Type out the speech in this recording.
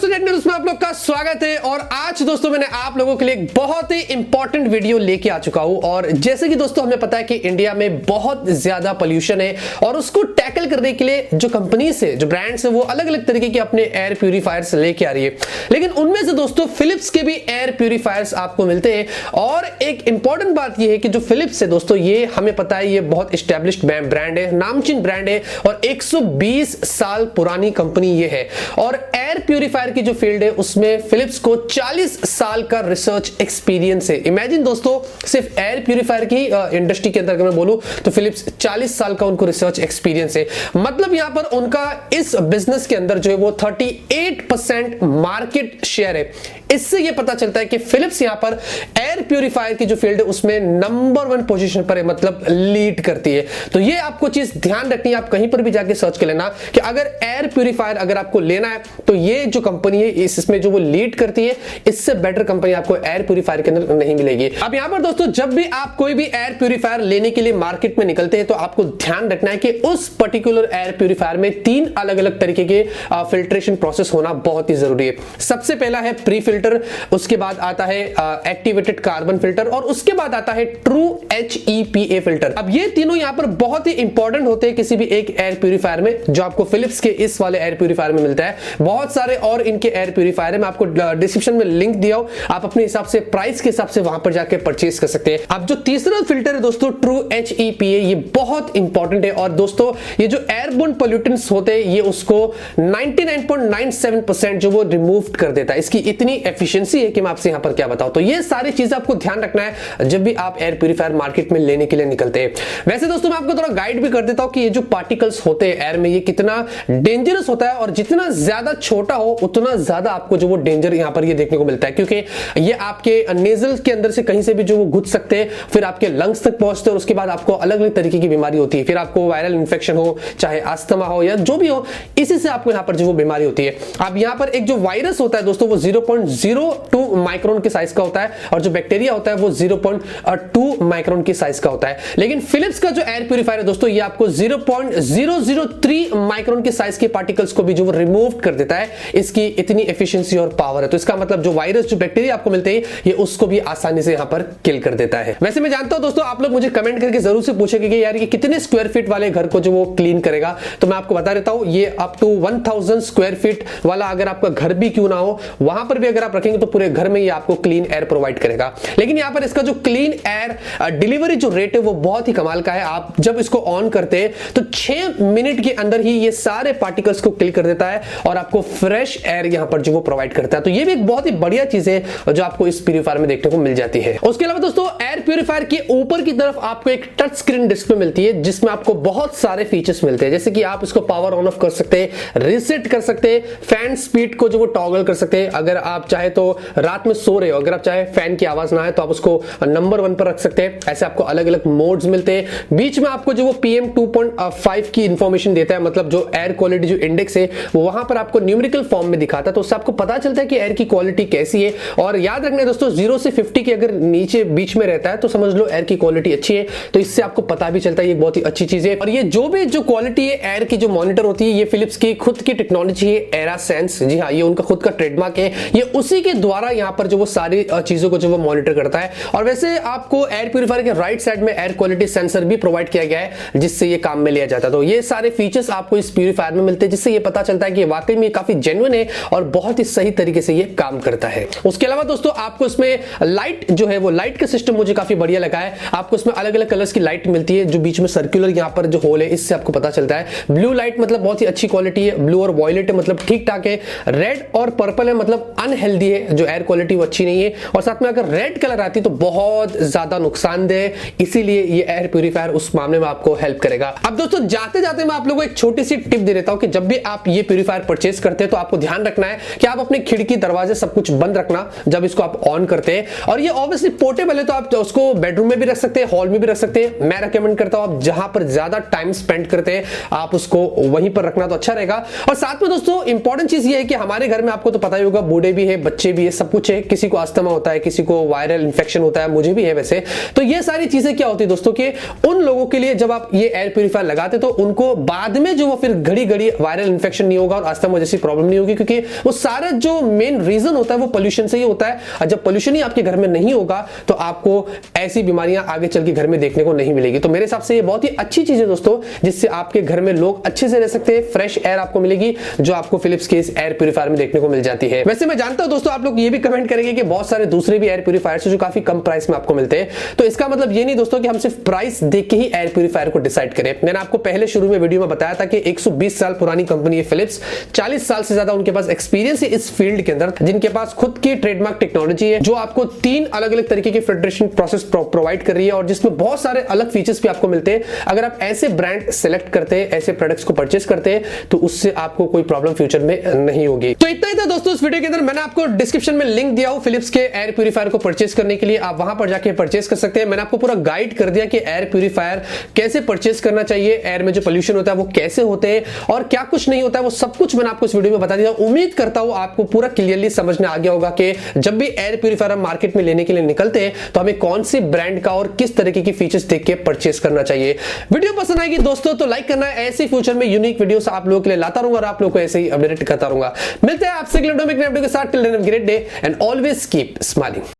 दोस्तों tech news में आप लोग का स्वागत है। और आज दोस्तों मैंने आप लोगों के लिए एक बहुत ही इंपॉर्टेंट वीडियो लेके आ चुका हूं। और जैसे कि दोस्तों हमें पता है कि इंडिया में बहुत ज्यादा पोल्यूशन है और उसको टैकल करने के लिए जो कंपनीज है, जो ब्रांड्स है, वो अलग अलग तरीके के अपने एयर प्यूरिफायर्स लेके आ रही है। लेकिन उनमें से दोस्तों फिलिप्स के भी एयर प्यूरिफायर्स आपको मिलते हैं। और एक इंपॉर्टेंट बात यह है कि जो फिलिप्स है दोस्तों, ये हमें पता है ये बहुत एस्टेब्लिश्ड ब्रांड है, नामचीन ब्रांड है और 120 साल पुरानी कंपनी ये है। और एयर प्यूरिफायर की जो फील्ड है उसमें फिलिप्स को 40 साल का रिसर्च एक्सपीरियंस है। इमेजिन दोस्तों, सिर्फ एयर प्यूरिफायर की इंडस्ट्री के अंदर अगर मैं बोलूं तो फिलिप्स 40 साल का उनको रिसर्च एक्सपीरियंस है। मतलब यहां पर उनका इस बिजनेस के अंदर जो है वो 38% मार्केट शेयर है। इससे यह पता चलता है कि फिलिप्स यहां पर एयर प्यूरिफायर की जो फील्ड है उसमें नंबर 1 पोजीशन पर है, मतलब लीड करती है। तो ये आपको चीज ध्यान रखनी है, आप कहीं पर भी जाके सर्च कर लेना कि अगर एयर प्यूरिफायर अगर आपको लेना है तो ये जो कंपनी है इसमें जो वो लीड करती है, इससे बेटर कंपनी आपको एयर प्यूरिफायर के अंदर नहीं मिलेगी। अब यहां पर दोस्तों जब भी आप कोई भी एयर प्यूरिफायर लेने के लिए मार्केट में निकलते हैं तो आपको ध्यान रखना है कि उस पर्टिकुलर एयर प्यूरिफायर में 3 अलग अलग तरीके के फिल्ट्रेशन प्रोसेस होना बहुत ही जरूरी है। सबसे पहला है प्री फिल्टर, उसके बाद आता है एक्टिवेटेड कार्बन फिल्टर और उसके बाद आता है ट्रू HEPA फिल्टर। अब ये तीनों यहां पर बहुत ही इंपॉर्टेंट होते हैं किसी भी एक एयर प्यूरिफायर में, जो आपको फिलिप्स के इस वाले एयर प्यूरिफायर में मिलता है। बहुत सारे और इनके एयर प्यूरिफायर है, मैं आपको डिस्क्रिप्शन में लिंक दिया हूं, आप अपने हिसाब से प्राइस के हिसाब से वहां पर जाके परचेज कर सकते हैं। अब जो तीसरा फिल्टर है दोस्तों ट्रू HEPA, ये बहुत इंपॉर्टेंट है। और दोस्तों ये जो एयरबोर्न पोल्यूटेंट्स होते हैं ये उसको 99.97% जो वो रिमूव कर देता है। इसकी इतनी एफिशिएंसी है कि मैं आपसे यहां पर क्या बताऊं। तो ये सारी चीजें आपको ध्यान रखना है जब भी आप एयर प्यूरिफायर मार्केट में लेने के लिए निकलते हैं। वैसे दोस्तों मैं आपको थोड़ा गाइड भी कर देता हूं कि ये जो पार्टिकल्स होते हैं एयर में ये कितना डेंजरस होता है और जितना ज्यादा छोटा हो उतना ज्यादा आपको जो वो डेंजर यहां पर ये देखने को मिलता है, क्योंकि ये आपके नेजल के अंदर से कहीं से भी जो वो घुस सकते हैं, फिर आपके लंग्स तक पहुंचते हैं और उसके बाद आपको अलग अलग तरीके की बीमारी होती है। फिर आपको वायरल इंफेक्शन हो, चाहे अस्थमा हो या जो भी हो, इसी से आपको यहां पर जो वो बीमारी होती है। अब यहां पर एक जो वायरस होता है दोस्तों वो 0.02 माइक्रोन के साइज का होता है और जो बैक्टीरिया होता है वो 0.2 माइक्रोन की साइज का होता है। लेकिन फिलिप्स का जो एयर प्यूरिफायर है दोस्तों ये आपको 0.003 माइक्रोन के साइज के पार्टिकल्स को भी जो रिमूव कर देता है। इसकी इतनी एफिशिएंसी और पावर है, तो इसका मतलब जो वायरस जो बैक्टीरिया आपको मिलते हैं ये उसको भी आसानी से यहां पर किल कर देता है। वैसे मैं जानता हूं दोस्तों आप लोग मुझे कमेंट करके जरूर से पूछेंगे कि यार ये कितने स्क्वायर फीट वाले घर को जो वो क्लीन करेगा, तो मैं आपको बता देता हूं ये अप टू 1000 स्क्वायर फीट वाला अगर आपका घर भी क्यों ना हो, वहां पर भी अगर आप रखेंगे तो पूरे घर में ये आपको क्लीन एयर प्रोवाइड करेगा। लेकिन यहां पर इसका जो क्लीन एयर डिलीवरी जो रेट है वो बहुत ही कमाल का है। आप जब इसको ऑन करते हैं तो 6 मिनट के अंदर ही ये सारे पार्टिकल्स को किल कर देता है और आपको फ्रेश एयर यहां पर जो वो प्रोवाइड करता है। तो ये भी एक बहुत ही बढ़िया चीज है जो आपको इस प्यूरिफायर में देखने को मिल जाती है। उसके अलावा दोस्तों एयर प्यूरिफायर के ऊपर की तरफ आपको एक टच स्क्रीन डिस्प्ले मिलती है जिसमें आपको बहुत सारे फीचर्स मिलते हैं, जैसे कि आप इसको पावर ऑन ऑफ कर सकते हैं, रीसेट कर सकते हैं, फैन स्पीड को जो वो टॉगल कर सकते हैं। अगर आप चाहे तो रात में सो रहे हो, अगर आप चाहे फैन की आवाज ना आए तो आप उसको नंबर 1 पर रख सकते हैं। ऐसे आपको अलग अलग मोड्स मिलते हैं। बीच में आपको जो वो PM 2.5 की इंफॉर्मेशन देता है, मतलब जो एयर क्वालिटी जो इंडेक्स है वो वहां पर आपको न्यूमेरिकल फॉर्म में दिखाता है, तो उससे आपको पता चलता है कि एयर की क्वालिटी कैसी है। और याद रखना है दोस्तों 0 से 50 के अगर नीचे बीच में रहता है तो समझ लो एयर की क्वालिटी अच्छी है, तो इससे आपको पता भी चलता है, ये बहुत ही अच्छी चीज है। और ये जो भी जो क्वालिटी है एयर की जो मॉनिटर होती है ये फिलिप्स की खुद की टेक्नोलॉजी है, एरासेंस। जी हाँ, ये उनका खुद का ट्रेडमार्क है, ये उसी के द्वारा यहां पर जो वो सारी चीजों को जो वो मॉनिटर करता है। और वैसे आपको एयर प्यूरिफायर के राइट साइड में एयर क्वालिटी सेंसर भी प्रोवाइड किया गया है जिससे ये काम में लिया जाता है। तो ये सारे फीचर्स आपको इस प्यूरिफायर में मिलते हैं जिससे ये पता चलता है कि वाकई में काफी जेन्युइन है और बहुत ही सही तरीके से ये काम करता है। उसके अलावा दोस्तों आपको इसमें लाइट जो है वो लाइट का सिस्टम मुझे काफी बढ़िया लगा है। आपको इसमें अलग अलग कलर्स की लाइट मिलती है, जो बीच में सर्कुलर यहां पर जो होल है इससे आपको पता चलता है। ब्लू लाइट मतलब बहुत ही अच्छी क्वालिटी है, ब्लू और वॉयलेट है मतलब ठीक ठाक है, रेड और पर्पल है मतलब अनहेल्दी है, जो एयर क्वालिटी वो अच्छी नहीं है, और साथ में अगर रेड कलर आती है तो बहुत ज्यादा नुकसानदेह है, इसीलिए ये एयर प्यूरिफायर उस मामले में आपको हेल्प करेगा। अब दोस्तों जाते जाते मैं आप लोगों को एक छोटी सी टिप दे देता हूं कि जब भी आप ये प्यूरिफायर परचेज करते हैं तो आपको ध्यान रखना है कि आप अपने खिड़की दरवाजे सब कुछ बंद रखना जब इसको आप ऑन करते हैं। और ये ऑब्वियसली पोर्टेबल है तो आप उसको बेडरूम में भी रख सकते हैं, हॉल में भी रख सकते हैं। मैं रेकमेंड करता हूं आप जहां पर ज्यादा टाइम स्पेंड करते हैं आप उसको वहीं पर रखना तो अच्छा रहेगा। और साथ में दोस्तों इंपॉर्टेंट चीज ये है कि हमारे घर में आपको तो पता ही होगा बूढ़े भी है, बच्चे भी है, सब कुछ है, किसी को अस्थमा होता है, किसी को वायरल इंफेक्शन होता है, मुझे भी है वैसे। तो ये सारी चीजें क्या होती है दोस्तों कि उन लोगों के लिए जब आप ये एयर प्यूरिफायर लगाते तो उनको बाद में जो वो फिर घड़ी घड़ी वायरल इंफेक्शन नहीं होगा और अस्थमा जैसी प्रॉब्लम नहीं होगी, क्योंकि वो सारा जो मेन रीजन होता है वो पोल्यूशन से ही होता है। और जब पोल्यूशन ही आपके घर में नहीं होगा तो आपको ऐसी बीमारियां आगे चल के घर में देखने को नहीं मिलेगी। तो मेरे हिसाब से ये बहुत ही अच्छी चीज है दोस्तों, जिससे आपके घर में लोग अच्छे से रह सकते हैं, फ्रेश एयर आपको मिलेगी, जो आपको फिलिप्स के इस एयर प्यूरिफायर में देखने को मिल जाती है। वैसे मैं जानता हूं दोस्तों आप लोग ये भी कमेंट करेंगे कि बहुत सारे दूसरे भी एयर प्यूरिफायर जो काफी कम प्राइस में आपको मिलते हैं। तो इसका मतलब ये नहीं दोस्तों कि हम सिर्फ प्राइस देख के ही एयर प्यूरिफायर को डिसाइड करें। मैंने आपको पहले शुरू में वीडियो में बताया था कि 120 साल पुरानी कंपनी है फिलिप्स, 40 साल से ज्यादा उनके पास एक्सपीरियंस है इस फील्ड के अंदर, जिनके पास खुद की ट्रेडमार्क टेक्नोलॉजी है, जो आपको 3 अलग अलग तरीके की फिल्ट्रेशन प्रोसेस प्रोवाइड कर रही है और जिसमें बहुत सारे अलग फीचर्स भी आपको मिलते हैं। अगर आप ऐसे ब्रांड सेलेक्ट करते हैं, ऐसे प्रोडक्ट्स को परचेस करते हैं, तो उससे आपको कोई प्रॉब्लम फ्यूचर में नहीं होगी। तो इतना ही था दोस्तों इस वीडियो के अंदर। मैंने आपको डिस्क्रिप्शन में लिंक दिया हो फिलिप्स के एयर प्यूरिफायर को परचेस करने के लिए, आप वहां पर जाके परचेस कर सकते हैं। मैंने आपको पूरा गाइड कर दिया कि एयर प्यूरिफायर कैसे परचेस करना चाहिए, एयर में जो पोल्यूशन होता है वो कैसे होते हैं और क्या कुछ नहीं होता है, वो सब कुछ मैंने आपको इस वीडियो में बता दिया। उम्मीद करता हूं आपको पूरा क्लियरली समझ में आ गया होगा कि जब भी एयर प्यूरिफायर हम मार्केट में लेने के लिए निकलते हैं तो हमें कौन सी ब्रांड का और किस तरीके की फीचर्स देख के परचेस करना चाहिए। वीडियो पसंद आएगी दोस्तों तो लाइक करना है, ऐसे फ्यूचर में यूनिक वीडियोस आप लोगों के लिए लाता रहूंगा और आप लोगों को ऐसे ही अपडेट करता रहूंगा। मिलते हैं आपसे अगले वीडियो के साथ। Till then have a great day and always keep smiling.